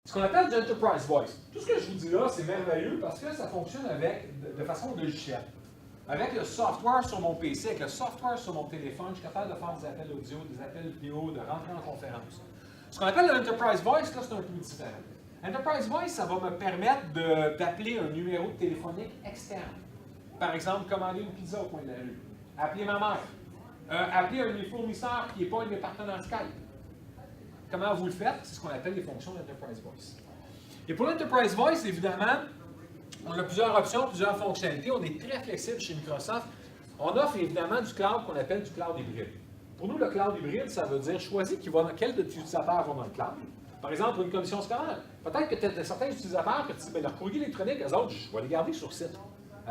Ce qu'on appelle du Enterprise Voice. Tout ce que je vous dis là, c'est merveilleux parce que ça fonctionne de façon logicielle. Avec le software sur mon PC, avec le software sur mon téléphone, je suis capable de faire des appels audio, des appels vidéo, de rentrer en conférence. Ce qu'on appelle l'Enterprise Voice, là, c'est un peu différent. Enterprise Voice, ça va me permettre d'appeler un numéro téléphonique externe. Par exemple, commander une pizza au coin de la rue. Appeler ma mère. Appeler un de mes fournisseurs qui n'est pas un de mes partenaires Skype. Comment vous le faites? C'est ce qu'on appelle les fonctions d'Enterprise Voice. Et pour l'Enterprise Voice, évidemment, on a plusieurs options, plusieurs fonctionnalités. On est très flexible chez Microsoft. On offre évidemment du cloud qu'on appelle du cloud hybride. Pour nous, le cloud hybride, ça veut dire choisir quel utilisateur va dans le cloud. Par exemple, pour une commission scolaire. Peut-être que tu as certains utilisateurs qui disent, leur courrier électronique, eux autres, je vais les garder sur site.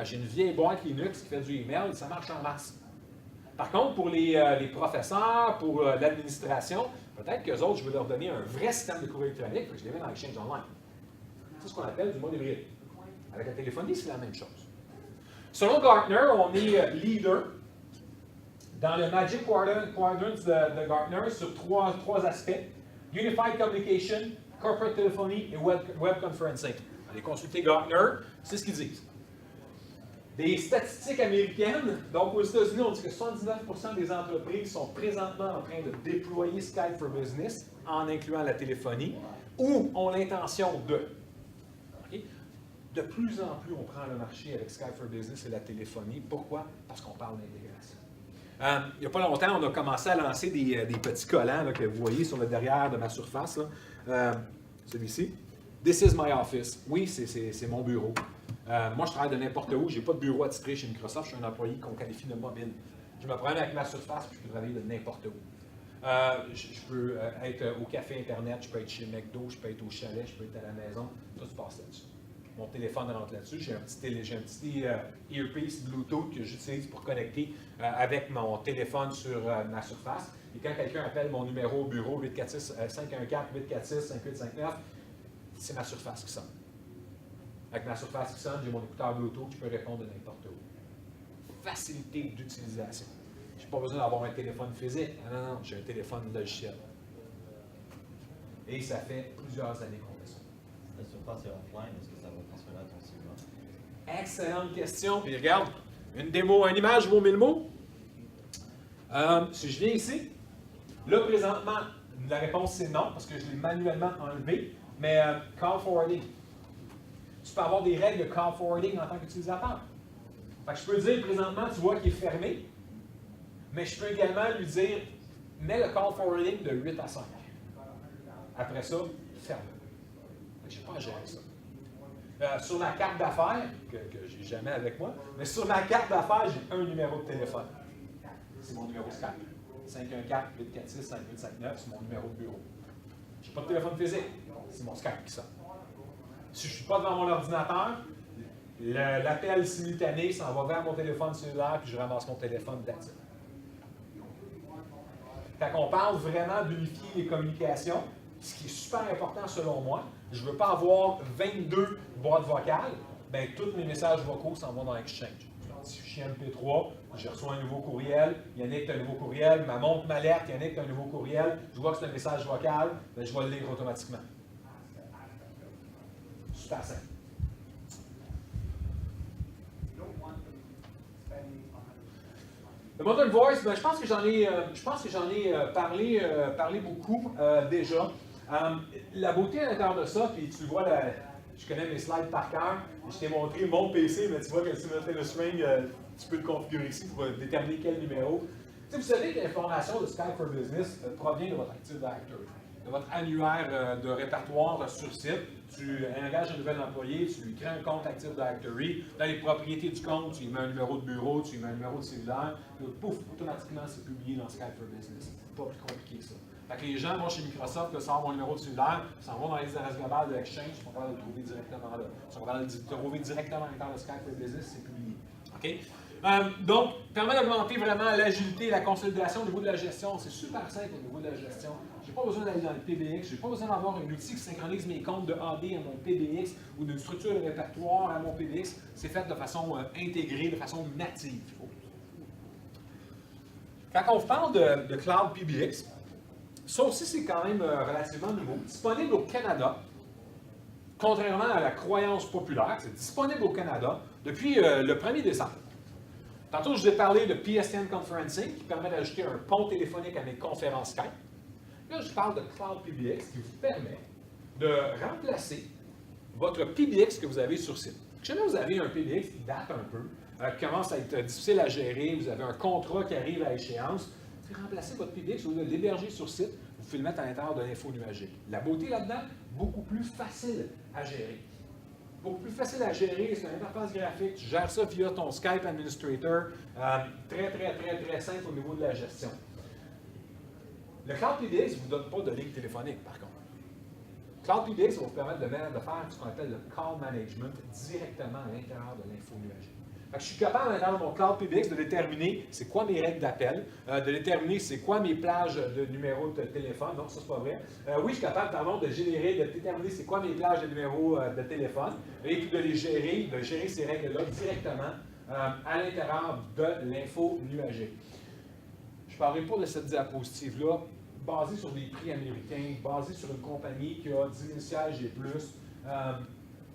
J'ai une vieille boîte Linux qui fait du email, ça marche en masse. Par contre, pour les professeurs, pour l'administration, peut-être qu'eux autres, je vais leur donner un vrai système de courrier électronique, je les mets dans Exchange Online. C'est ce qu'on appelle du mode hybride. Avec la téléphonie, c'est la même chose. Selon Gartner, on est leader dans le Magic Quadrant de Gartner sur trois aspects. Unified Communication, Corporate Telephony et Web Conferencing. Allez consulter Gartner, c'est ce qu'ils disent. Des statistiques américaines, donc aux États-Unis, on dit que 79% des entreprises sont présentement en train de déployer Skype for Business en incluant la téléphonie ou ont l'intention de. Okay? De plus en plus, on prend le marché avec Skype for Business et la téléphonie. Pourquoi? Parce qu'on parle d'intégration. Il n'y a pas longtemps, on a commencé à lancer des petits collants là, que vous voyez sur le derrière de ma surface. Celui-ci. This is my office. Oui, c'est mon bureau. Moi, je travaille de n'importe où. Je n'ai pas de bureau attitré chez Microsoft. Je suis un employé qu'on qualifie de mobile. Je me promène avec ma surface et je peux travailler de n'importe où. Je peux être au café Internet, je peux être chez McDo, je peux être au chalet, je peux être à la maison. Tout se passe là-dessus. Mon téléphone rentre là-dessus. J'ai un petit earpiece Bluetooth que j'utilise pour connecter avec mon téléphone sur ma surface. Et quand quelqu'un appelle mon numéro au bureau 514-846-5859, c'est ma surface qui sonne. Avec ma surface qui sonne, j'ai mon écouteur Bluetooth, je peux répondre de n'importe où. Facilité d'utilisation. Je n'ai pas besoin d'avoir un téléphone physique. Non, j'ai un téléphone logiciel. Et ça fait plusieurs années qu'on fait ça. La surface est offline, est-ce que ça va transférer à ton cellulaire? Excellente question. Puis regarde, une image vaut 1000 mots. Si je viens ici, là présentement, la réponse c'est non, parce que je l'ai manuellement enlevé. Mais call forwarding. Tu peux avoir des règles de call forwarding en tant qu'utilisateur. Fait que je peux dire présentement, tu vois qu'il est fermé, mais je peux également lui dire, mets le call forwarding de 8 à 5. Après ça, ferme. Je n'ai pas à gérer ça. Sur ma carte d'affaires, que je n'ai jamais avec moi, mais sur ma carte d'affaires, j'ai un numéro de téléphone. C'est mon numéro Skype. 514-846-5859, c'est mon numéro de bureau. Je n'ai pas de téléphone physique. C'est mon Skype qui sonne. Si je ne suis pas devant mon ordinateur, l'appel simultané s'en va vers mon téléphone cellulaire puis je ramasse mon téléphone d'actif. Quand on parle vraiment d'unifier les communications, ce qui est super important selon moi, je ne veux pas avoir 22 boîtes vocales, bien tous mes messages vocaux s'en vont dans Exchange. Un petit fichier MP3, je reçois un nouveau courriel, Yannick a un nouveau courriel, ma montre m'alerte, Yannick a un nouveau courriel, je vois que c'est un message vocal, bien, je vais le lire automatiquement. Super simple. Le Modern Voice, ben, je pense que j'en ai parlé beaucoup déjà. La beauté à l'intérieur de ça, puis tu vois, je connais mes slides par cœur. Je t'ai montré mon PC, mais tu vois que si tu mets le string, tu peux le configurer ici pour déterminer quel numéro. Tu sais, vous savez que l'information de Skype for Business provient de votre Active Directory, de votre annuaire de répertoire sur site. Tu engages un nouvel employé, tu lui crées un compte Active Directory. Dans les propriétés du compte, tu lui mets un numéro de bureau, tu lui mets un numéro de cellulaire. Donc, pouf, automatiquement, c'est publié dans Skype for Business. C'est pas plus compliqué que ça. Fait que les gens vont chez Microsoft, là, sortent mon numéro de cellulaire, s'en vont dans les adresses globales de Exchange, ils sont capables de le trouver directement là. Ils sont capables de le trouver directement à l'intérieur de Skype for Business, c'est publié. OK? Donc, permet d'augmenter vraiment l'agilité, la consolidation au niveau de la gestion. C'est super simple au niveau de la gestion. Je n'ai pas besoin d'aller dans le PBX, je n'ai pas besoin d'avoir un outil qui synchronise mes comptes de AD à mon PBX ou d'une structure de répertoire à mon PBX. C'est fait de façon intégrée, de façon native. Quand on parle de Cloud PBX, ça aussi c'est quand même relativement nouveau. Disponible au Canada. contrairement à la croyance populaire, c'est disponible au Canada depuis le 1er décembre. Tantôt, je vous ai parlé de PSTN Conferencing qui permet d'ajouter un pont téléphonique à mes conférences Skype. Là, je parle de Cloud PBX qui vous permet de remplacer votre PBX que vous avez sur site. Si jamais vous avez un PBX qui date un peu, qui commence à être difficile à gérer, vous avez un contrat qui arrive à échéance, c'est remplacer votre PBX, au lieu de l'héberger sur site, vous pouvez le mettre à l'intérieur de l'info nuagique. La beauté là-dedans, beaucoup plus facile à gérer. Beaucoup plus facile à gérer, c'est une interface graphique, tu gères ça via ton Skype Administrator, très simple au niveau de la gestion. Le Cloud PBX ne vous donne pas de ligne téléphonique, par contre. Cloud PBX va vous permettre de faire ce qu'on appelle le call management directement à l'intérieur de l'info nuagique. Je suis capable, à l'intérieur de mon Cloud PBX, de déterminer c'est quoi mes règles d'appel, de déterminer c'est quoi mes plages de numéros de téléphone. Non, ça, c'est pas vrai. Oui, je suis capable, pardon, de déterminer c'est quoi mes plages de numéros de téléphone et puis de gérer ces règles-là directement à l'intérieur de l'info nuagique. Je ne parlerai pas de cette diapositive-là, basée sur des prix américains, basée sur une compagnie qui a 10 000 sièges et plus.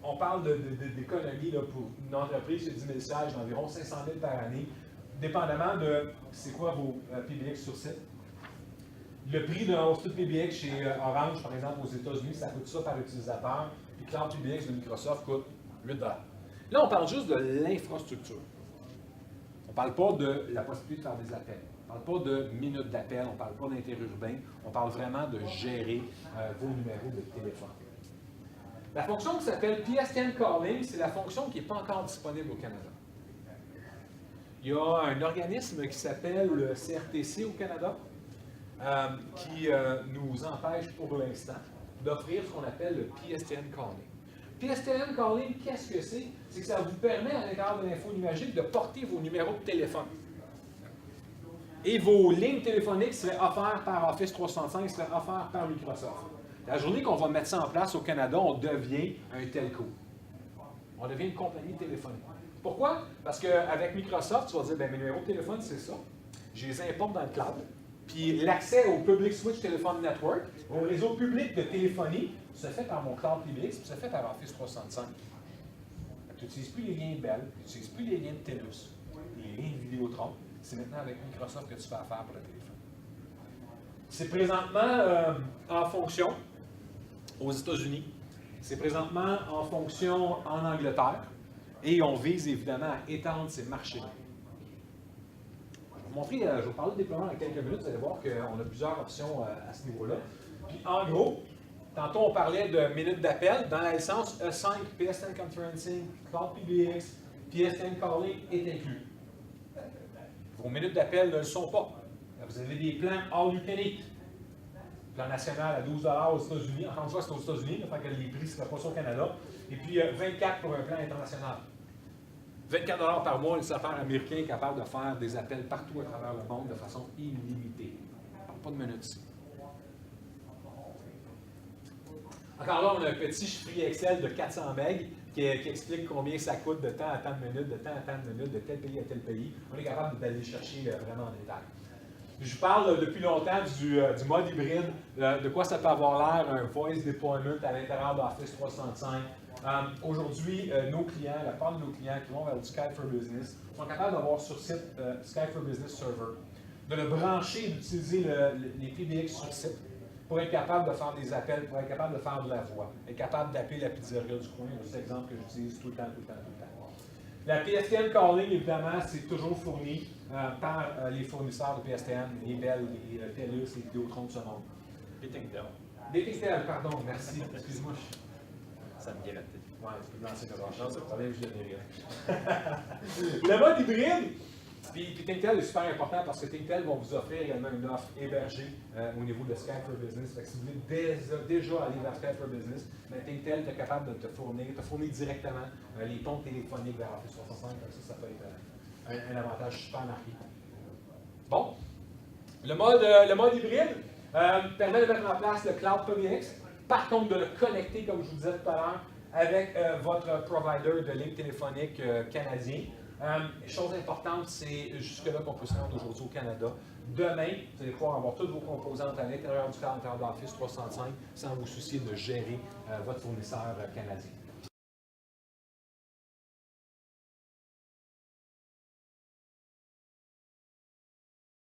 On parle d'économie pour une entreprise qui a 10 000 sièges d'environ 500 000 par année, dépendamment de c'est quoi vos PBX sur site. Le prix d'un hosted PBX chez Orange, par exemple, aux États-Unis, ça coûte ça par utilisateur, puis Cloud PBX de Microsoft coûte 8 $. Là, on parle juste de l'infrastructure. On ne parle pas de la possibilité de faire des appels. On ne parle pas de minutes d'appel, on ne parle pas d'interurbain, on parle vraiment de gérer vos numéros de téléphone. La fonction qui s'appelle PSTN Calling, c'est la fonction qui n'est pas encore disponible au Canada. Il y a un organisme qui s'appelle le CRTC au Canada qui nous empêche pour l'instant d'offrir ce qu'on appelle le PSTN Calling. PSTN Calling, qu'est-ce que c'est? C'est que ça vous permet à l'intérieur de l'info nuagique de porter vos numéros de téléphone. Et vos lignes téléphoniques seraient offertes par Office 365, seraient offertes par Microsoft. La journée qu'on va mettre ça en place au Canada, on devient un telco. On devient une compagnie téléphonique. Pourquoi? Parce qu'avec Microsoft, tu vas dire, mes numéros de téléphone, c'est ça. Je les importe dans le cloud. Puis l'accès au Public Switch Telephone Network, au réseau public de téléphonie, se fait par mon Cloud PBX, puis se fait par Office 365. Tu n'utilises plus les liens de Bell, tu n'utilises plus les liens de TELUS, les liens de Vidéotron. C'est maintenant avec Microsoft que tu fais affaire pour le téléphone. C'est présentement en fonction aux États-Unis. C'est présentement en fonction en Angleterre. Et on vise évidemment à étendre ces marchés-là. Je vais vous parler de déploiement dans quelques minutes. Vous allez voir qu'on a plusieurs options à ce niveau-là. Puis en gros, tantôt on parlait de minutes d'appel. Dans la licence E5, PSTN Conferencing, Cloud PBX, PSTN Calling est inclus. Vos minutes d'appel ne le sont pas. Vous avez des plans all you can eat. Plan national à 12 $ aux États-Unis. Encore une fois, c'est aux États-Unis, donc les prix ne seraient pas ça au Canada. Et puis 24 pour un plan international. 24 $ par mois, les affaires américains est capable de faire des appels partout à travers le monde de façon illimitée. Pas de minutes ici. Encore là, on a un petit chiffrier Excel de 400 MB qui explique combien ça coûte de temps à tant de minutes, de temps à tant de minutes, de tel pays à tel pays. On est capable d'aller chercher vraiment en détail. Je parle depuis longtemps du mode hybride, de quoi ça peut avoir l'air un voice deployment à l'intérieur d'Office 365. Aujourd'hui, nos clients, la part de nos clients qui vont vers du Skype for Business, sont capables d'avoir sur site Skype for Business Server, de le brancher, d'utiliser les PBX sur site pour être capable de faire des appels, pour être capable de faire de la voix, être capable d'appeler la pizzeria du coin, c'est l'exemple que j'utilise tout le temps. La PSTN Calling, évidemment, c'est toujours fourni par les fournisseurs de PSTN, les Bell, les TELUS, les Vidéotron de ce monde. Des Tintel. Des Tintel, pardon, merci. Excuse-moi. Ça me grattait. Ouais, tu peux lancer quelque chose, c'est le problème, je l'ai rien. Le mode hybride, puis Tintel est super important parce que Tintel vont vous offrir également une offre hébergée au niveau de Skype for Business. Fait que si vous voulez déjà aller vers Skype for Business, Tintel est capable de te fournir directement les ponts téléphoniques vers Office 365. Ça peut être un avantage super marqué. Bon, le mode hybride permet de mettre en place le Cloud PBX. Par contre, de le connecter, comme je vous disais tout à l'heure, avec votre provider de ligne téléphonique canadien. Chose importante, c'est jusque-là qu'on peut se rendre aujourd'hui au Canada. Demain, vous allez pouvoir avoir toutes vos composantes à l'intérieur du cadre d'Office 365 sans vous soucier de gérer votre fournisseur canadien.